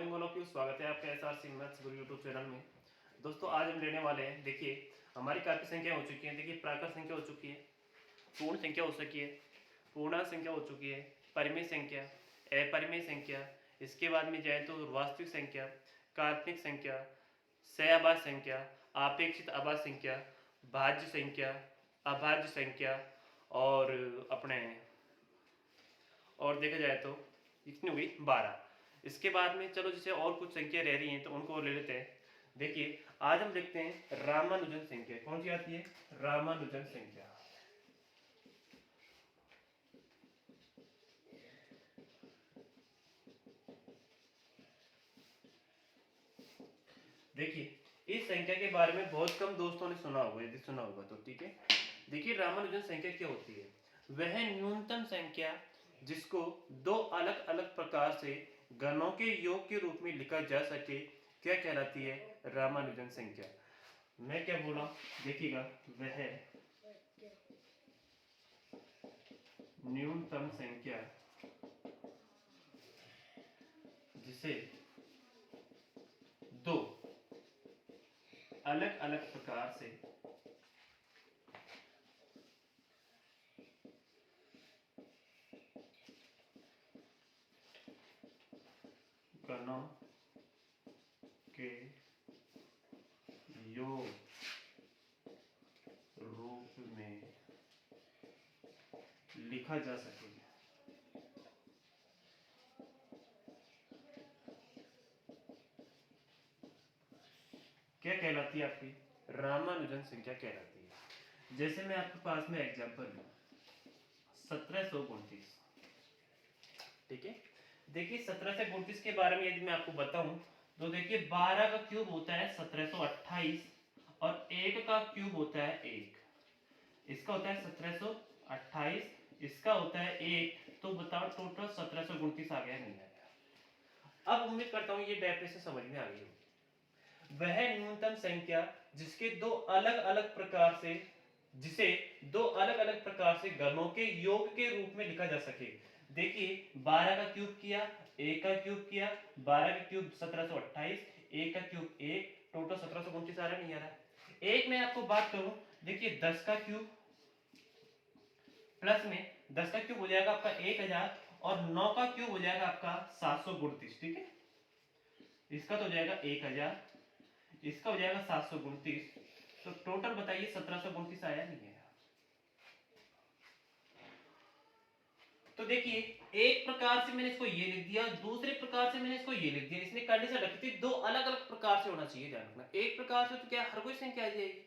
Morning all of you. स्वागत है आपका एसआरसी मैथ्स गुरु यूट्यूब चैनल में। दोस्तों आज हम लेने वाले हैं, देखिए हमारी काफ़ी संख्या हो चुकी है। देखिए प्राकृत संख्या हो चुकी है, पूर्ण संख्या हो चुकी है, पूर्णांक संख्या हो चुकी है, परिमेय संख्या, अपरिमेय संख्या, इसके बाद में जाए तो वास्तविक संख्या, काल्पनिक संख्या, सहअभाज्य संख्या, आपेक्षित अभाज्य संख्या, भाज्य संख्या, अभाज्य संख्या और अपने और देखा जाए तो कितनी हुई 12। इसके बाद में चलो जैसे और कुछ संख्या रह रही हैं तो उनको ले लेते हैं। देखिए आज हम देखते हैं रामानुजन संख्या। कौन सी आती है? रामानुजन संख्या। देखिए इस संख्या के बारे में बहुत कम दोस्तों ने सुना होगा, यदि सुना होगा तो ठीक है। देखिए रामानुजन संख्या क्या होती है? वह न्यूनतम संख्या जिसको दो अलग अलग प्रकार से गणों के योग के रूप में लिखा जा सके क्या कहलाती है? रामानुजन संख्या। मैं क्या बोला देखिएगा, वह न्यूनतम संख्या जिसे दो अलग अलग प्रकार से गणों के योग रूप में लिखा जा सके क्या कहलाती है? आपकी रामानुजन संख्या कहलाती है। जैसे मैं आपके पास में एग्जांपल लूं 1729, ठीक है। देखिए 1729 के बारे में यदि मैं आपको बताऊं तो देखिए 12 का क्यूब होता है 1728 और 1 का क्यूब होता है 1। इसका होता है 1728, इसका होता है 1। तो बताओ टोटल 1729 आ गया नहीं आया? अब उम्मीद करता हूं ये डेफिनेशन समझ में आ गई होगी। वह न्यूनतम संख्या जिसके दो अलग अलग प्रकार से जिसे दो अलग अलग प्रकार से गणों के योग के रूप में लिखा जा सके। देखिए 12 का क्यूब किया, 1 का क्यूब किया, 12 का क्यूब 1728, 1 का क्यूब 1, टोटल 1729 आ रहा नहीं आ रहा? एक मैं आपको बात करूं, देखिए 10 का क्यूब प्लस में 10 का क्यूब हो जाएगा आपका 1000 और 9 का क्यूब हो जाएगा आपका 729, ठीक है। इसका तो हो जाएगा 1000, इसका हो जाएगा 729, तो टोटल बताइए 1729 आया नहीं है? तो देखिए एक प्रकार से मैंने इसको ये लिख दिया, दूसरे प्रकार से मैंने इसको ये लिख दिया। इसने कंडीशन रखी थी दो अलग अलग प्रकार से होना चाहिए, ध्यान रखना। एक प्रकार से तो क्या हर कोई संख्या आ जाएगी?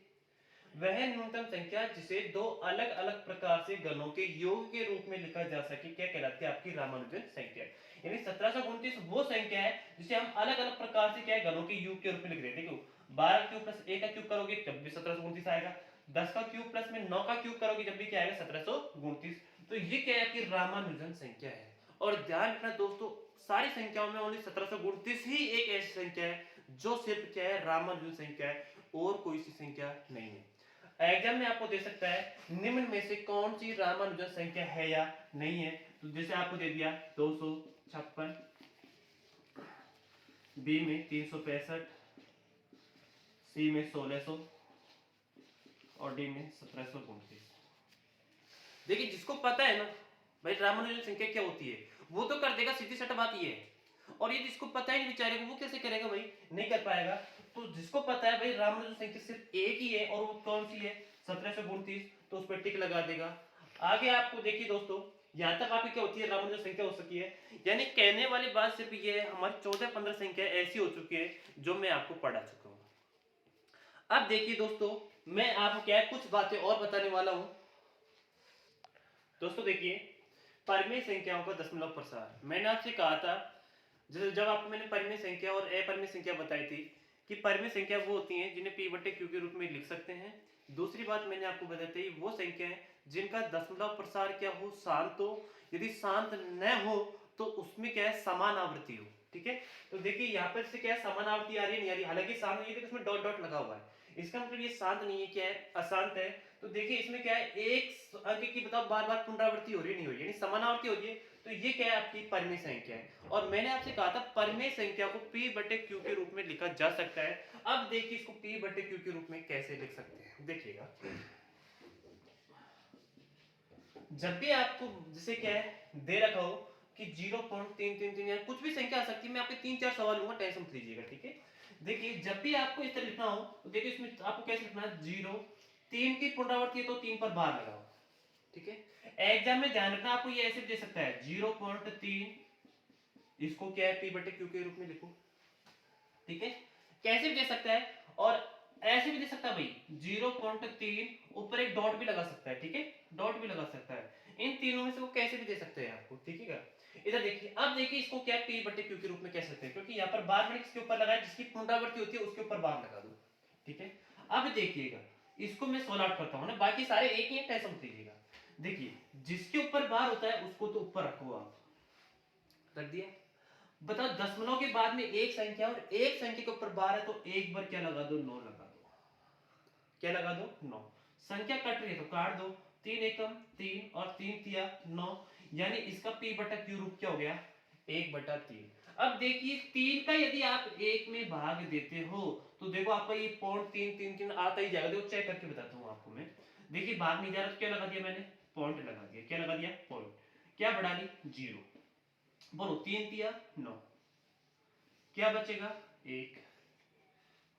वह न्यूनतम संख्या जिसे दो अलग अलग प्रकार से गणों के योग के रूप में लिखा जा सके क्या कहलाती है? आपकी रामानुजन संख्या। यानी 1729 वो संख्या है जिसे हम अलग अलग प्रकार से क्या है गणों के योग के रूप में लिख रहे हैं। देखो 12 क्यूब प्लस 1 का क्यूब करोगे तब भी 1729 आएगा, 10 का क्यूब प्लस में 9 का क्यूब करोगे जब भी क्या आएगा? 1729। तो ये क्या है? आपकी रामानुजन संख्या है। और ध्यान रखना दोस्तों, सारी संख्याओं में ओनली 1729 ही एक ऐसी संख्या है जो सिर्फ क्या है? रामानुजन संख्या है, और कोई सी संख्या नहीं है। एग्जाम में आपको दे सकता है निम्न में से कौन सी रामानुजन संख्या है या नहीं है। तो जैसे आपको दे दिया 256, बी में 365, सी में 1600 और डी में 1729। देखिए जिसको पता है ना भाई रामानुजन संख्या क्या होती है वो तो कर देगा, सीधी सट बात ये है। और ये जिसको पता ही नहीं बेचारे को, वो कैसे करेगा भाई? नहीं कर पाएगा। तो जिसको पता है भाई रामानुजन संख्या सिर्फ एक ही है और वो कौन सी है? 1729, तो उस पर टिक लगा देगा। आगे आपको देखिए दोस्तों, यहां तक आपकी क्या होती है? रामानुजन संख्या हो सकी है। यानी कहने वाली बात सिर्फ ये है, हमारी 14-15 संख्या ऐसी हो चुकी है जो मैं आपको पढ़ा चुका हूं। अब देखिए दोस्तों, मैं आपको क्या है कुछ बातें और बताने वाला हूं। दोस्तों देखिए परिमेय संख्याओं का दशमलव प्रसार, मैंने आपसे कहा था जैसे जब आपको मैंने परिमेय संख्या और अपरिमेय संख्या बताई थी कि परिमेय संख्या वो होती हैं जिन्हें p बटे q के रूप में लिख सकते हैं। दूसरी बात मैंने आपको बताई थी वो संख्याएं जिनका दशमलव प्रसार क्या हो? शांत हो। यदि शांत न हो तो उसमें क्या है? समान आवृत्ति हो, ठीक है। तो देखिए यहाँ पर से क्या है? समान आवृत्ति आ रही है नहीं आ रही? हालांकि शांत नहीं है, इसमें डॉट डॉट लगा हुआ है, इसका मतलब ये शांत नहीं है, क्या है? अशांत है। तो देखिए इसमें क्या है? एक अंक की बताओ बार बार पुनरावृत्ति हो रही नहीं हो रही, यानी समानावृत्ति हो रही है। तो ये क्या है, आपकी परिमेय संख्या है। और मैंने आपसे कहा था परिमेय संख्या को p बटे q के रूप में लिखा जा सकता है। अब देखिए इसको p बटे q के रूप में कैसे लिख सकते हैं, देखिएगा। जब भी आपको जैसे क्या है दे रखा हो कि 0.333 या कुछ भी संख्या आ सकती है, मैं आपके 3-4 सवाल लूंगा, टेंशन मत लीजिएगा, ठीक है। देखिए जब भी आपको इस तरह लिखना हो तो देखिए इसमें आपको कैसे लिखना है, 0 3 की पुनरावृत्ति है तो 3 पर बार लगाओ, ठीक है। एग्जाम में ध्यान रखना, आपको ये ऐसे दे सकता है 0.3, इसको क्या है p बटे q के रूप में लिखो, ठीक है। कैसे भी दे सकता है, और ऐसे भी दे सकता है भाई 0.3 ऊपर एक डॉट भी लगा सकता है, ठीक है, डॉट भी लगा सकता है। इन तीनों में से वो कैसे भी दे सकते हैं आपको, ठीक है। इधर देखिए, अब देखिए इसको क्या p बटे q के रूप में कह सकते हैं, क्योंकि यहाँ पर बार मैंने किसके ऊपर लगाया, जिसकी पुनरावृत्ति होती है उसके ऊपर बार लगा दो, ठीक है। अब देखिएगा इसको मैं सोल्व आउट करता हूँ ना, बाकी सारे एक ही टेंशन मत लीजिएगा। देखिए जिसके ऊपर बार होता है उसको तो ऊपर रखो, आप रख दिया। बताओ दशमलव के बाद में एक संख्या और एक संख्या के ऊपर बार है, तो एक बार क्या लगा दो, 9 लगा दो, क्या लगा दो, 9। संख्या कट रही है तो काट दो, 3 एकम 3 और 3 तिया 9, यानी इसका p बटा q रूप क्या हो गया, 1/3। अब देखिए 3 का यदि आप एक में भाग देते हो तो देखो आपका ये 0.333 आता ही जाएगा, देखो चेक करके बताता हूँ आपको मैं। देखिए भाग नहीं जा रहा तो क्या लगा दिया मैंने, पॉइंट लगा दिया, क्या लगा दिया, पॉइंट। क्या बढ़ा ली, 0। बोलो 3 तिया 9, क्या बचेगा, 1,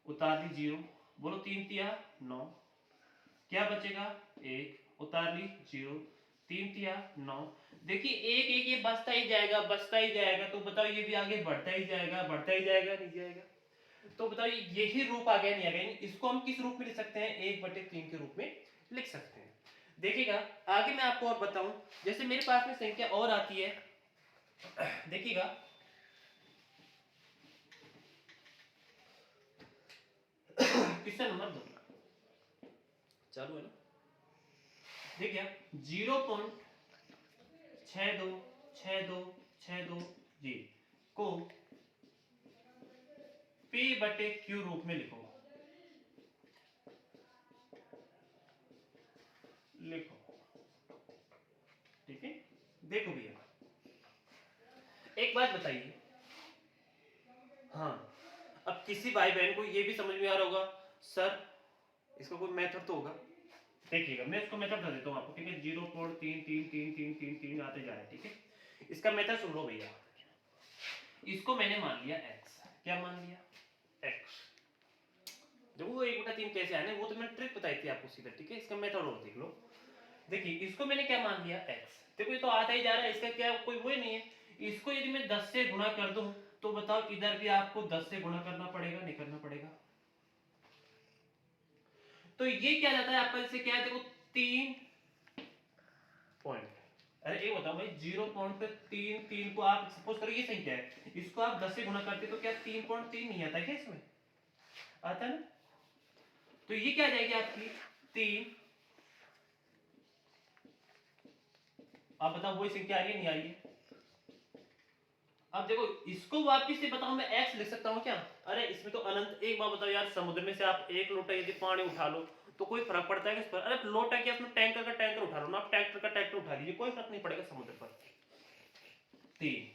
उतार ली 0। बोलो 3 तिया 9, क्या बचेगा, 1, उतार ली 0। 3 तिया 9। देखिए एक एक ये बचता ही जाएगा, बचता ही जाएगा, तो बताओ ये भी आगे बढ़ता ही जाएगा, बढ़ता ही जाएगा, नहीं जाएगा। तो बताओ यही रूप आ गया, नहीं आ गया, इसको हम किस रूप में लिख सकते हैं, 1/3 के रूप में लिख सकते हैं। देखिएगा आगे मैं आपको और बताऊं, जैसे मेरे पास में संख्या और आती है, देखिएगा क्वेश्चन नंबर 2 चालू है ना, देखिए 0.626262 को p बटे q रूप में लिखो, लिखो, ठीक है। देखो भैया एक बात बताइए, हाँ अब किसी भाई बहन को ये भी समझ में आ रहा होगा, सर इसका कोई मेथड तो होगा। देखिएगा मैं इसको मेथड बता देता हूँ आपको, ठीक है। 0.3333333 आते जा रहा है, ठीक है। इसका मेथड सुन लो भैया, इसको मैंने मान लिया x, क्या मान लिया, x। जब वो 1/3 कैसे आने, वो तो मैंने ट्रिक बताई थी आपको सीधा, ठीक है। इसका मेथड और देख लो। देखिए इसको मैंने क्या मान लिया, x। देखो ये तो आता ही जा रहा है, इसका क्या कोई वो नहीं है। इसको यदि मैं 10 से गुणा कर दूं तो बताओ इधर भी आपको 10 से गुणा करना पड़ेगा, नहीं करना पड़ेगा। तो ये क्या जाता है आपका, जैसे क्या है, देखो 3 पॉइंट, अरे एक बताओ भाई 0.33 को आप सपोज करो ये संख्या है, इसको आप 10 से गुणा करते तो क्या 3.3 नहीं आता क्या, इसमें आता है ना। तो ये क्या आ जाएगी आपकी 3। आप बताओ वही संख्या आ रही है, नहीं आ रही है। अब देखो इसको वापिस से बताओ मैं x लिख सकता हूँ क्या, अरे इसमें तो अनंत। एक बार बताओ यार, समुद्र में से आप एक लोटा यदि पानी उठा लो तो कोई फर्क पड़ता है किस पर, अरे लोटा क्या, उसमें टैंकर का टैंकर उठा लो ना, आप ट्रैक्टर का ट्रैक्टर उठा लीजिए, कोई फर्क नहीं पड़ेगा समुद्र पर। 3,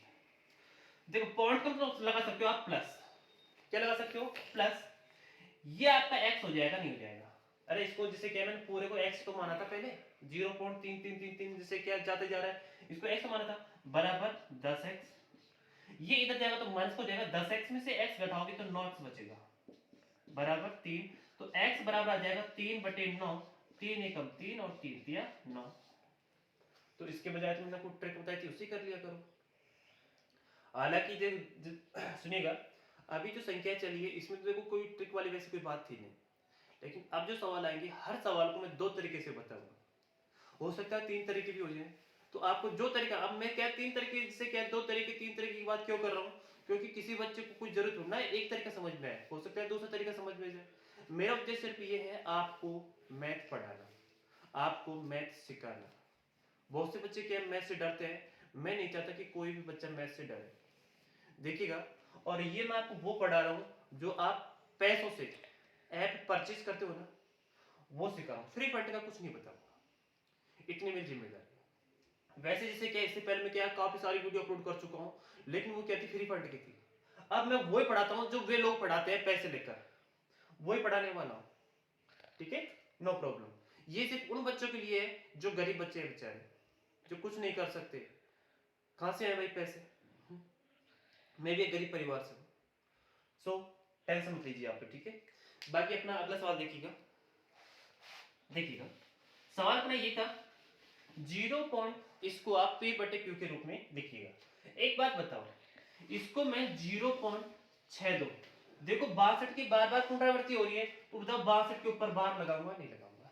देखो पॉइंट को तो लगा सकते हो आप प्लस, क्या लगा सकते हो, प्लस। ये आपका x हो जाएगा, नहीं हो जाएगा। अरे इसको जैसे क्या मैंने पूरे को x तो माना था पहले, 0.3333 जैसे क्या जाते जा रहा है, इसको x माना था, बराबर 10x। ये इधर जाएगा तो माइनस हो जाएगा, 10x में से x घटाओगे तो 9x बचेगा, बराबर 3। तो x बराबर आ जाएगा 3/9, 3 एकम 3 और 3 तिया 9। तो इसके बजाय तुमने आपको ट्रिक बताई थी उसी कर लिया करो। हालांकि सुनिएगा, अभी जो संख्या चली है इसमें तो देखो कोई ट्रिक वाली वैसी कोई बात थी नहीं, लेकिन अब जो सवाल आएंगे हर सवाल को मैं 2 तरीके से बताऊंगा, हो सकता है 3 तरीके भी हो जाए। तो आपको जो तरीका, अब मैं क्या 3 तरीके से क्या 2 तरीके 3 तरीके की बात क्यों कर रहा हूँ, क्योंकि किसी बच्चे को कुछ जरूरत हो ना एक तरीका समझ में आए, हो सकता है दूसरा तरीका समझ में जाए। मेरा उद्देश्य सिर्फ ये है आपको मैथ पढ़ाना, आपको मैथ सिखाना। बहुत से बच्चे क्या मैथ से डरते हैं, मैं नहीं चाहता कि कोई भी बच्चा मैथ से डरे। देखिएगा, और ये मैं आपको वो पढ़ा रहा हूँ जो आप पैसों से ऐप परचेज करते हो ना, वो सिखा रहा हूँ, फ्री फंड का कुछ नहीं बताऊंगा, इतनी मेरी जिम्मेदारी। वैसे जैसे क्या इससे पहले मैं क्या काफी सारी वीडियो अपलोड कर चुका हूँ, लेकिन वो क्या थी, फ्री फंड की थी। अब मैं वही पढ़ाता हूँ जो वे लोग पढ़ाते हैं पैसे लेकर, वही पढ़ाने वाला हूँ, ठीक है, नो प्रॉब्लम। ये सिर्फ उन बच्चों के लिए है जो गरीब बच्चे हैं बेचारे, जो कुछ नहीं कर सकते। कहां से आए भाई पैसे? मैं भी एक गरीब परिवार से हूँ, सो टेंशन मत लीजिए आप, ठीक है। बाकी अपना अगला सवाल देखिएगा। देखिएगा सवाल अपना ये था, 0 इसको आप P बटे Q के रूप में लिखिएगा। एक बात बताओ, इसको मैं 0.62, देखो 62 की बार बार पुनरावृत्ति हो रही है, तो बताओ 62 के ऊपर बार लगाऊंगा नहीं लगाऊंगा?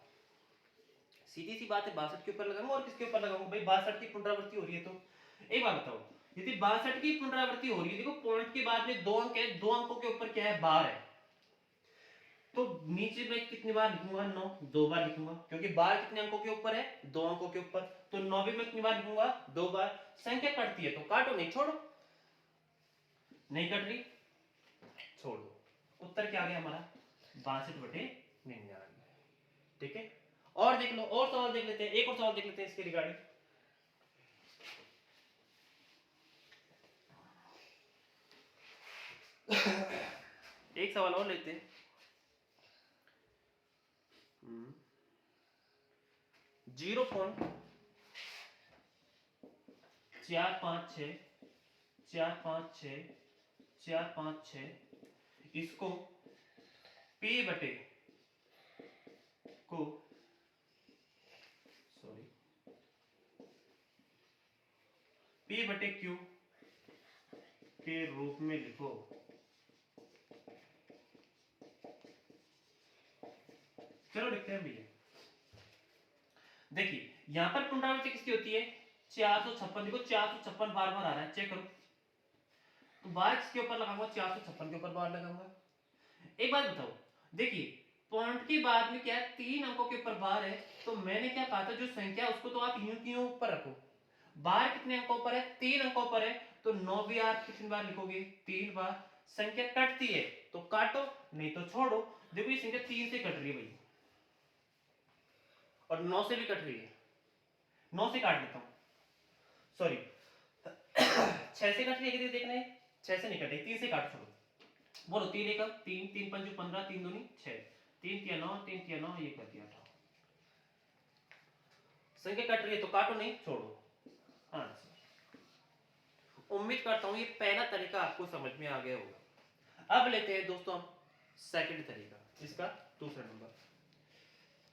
सीधी सी बात है, 62 के ऊपर लगाऊंगा और किसके ऊपर लगाऊंगा भाई? 62 की पुनरावृत्ति हो रही है तो। एक बात बताओ, यदि 62 की पुनरावृत्ति हो रही है, देखो पॉइंट के बाद में 2 अंक है, 2 अंकों के ऊपर क्या है, बार है, तो नीचे मैं कितनी बार लिखूंगा? 9, 2 बार लिखूंगा, क्योंकि बार कितने अंकों के ऊपर है? 2 अंकों के ऊपर, तो 9 भी मैं कितनी बार लिखूंगा? 2 बार। संख्या कटती है तो काटो नहीं छोड़ो, नहीं कट रही छोड़ दो। उत्तर क्या आ गया हमारा? 62/99, ठीक है। और देख लो, और सवाल देख लेते हैं, एक और सवाल देख लेते हैं इसके रिगार्डिंग। एक सवाल और लेते हैं। 0.456 इसको P बटे को सॉरी P बटे Q के रूप में लिखो। चलो लिखते हैं भैया। देखिए यहां पर पुनरावृत्ति किसकी होती है? 456। देखो 456 बार बार आ रहा है, चेक करो, तो बार किसके ऊपर लगाऊंगा? 456 के ऊपर बार लगाऊंगा। एक बात बताओ, देखिए पॉइंट के बाद में क्या है, 3 अंकों के ऊपर बार है, तो मैंने क्या कहा था, जो संख्या उसको तो आप यूं की यूं ऊपर रखो। बार कितने अंकों पर है? 3 अंकों पर है, तो 9 भी आप कितनी बार लिखोगे? 3 बार। संख्या कटती है तो काटो, नहीं तो छोड़ो। देखो ये संख्या 3 से कट रही है भाई, और 9 से भी कट रही है, 9 से काट लेता हूं, सॉरी 6 से कट रही है, देखना है 6 से नहीं कटे, 3 से काट छोड़ो। बोलो 3 एक 3, 3 पंचू 15, 3 दूनी 6, 3 तिया 9, 3 तिया 9, ये कर दिया 18। संख्या कट रही है तो काटो नहीं छोड़ो। उम्मीद करता हूं ये पहला तरीका आपको समझ में आ गया होगा। अब लेते हैं दोस्तों हम सेकंड तरीका, इसका दूसरा नंबर।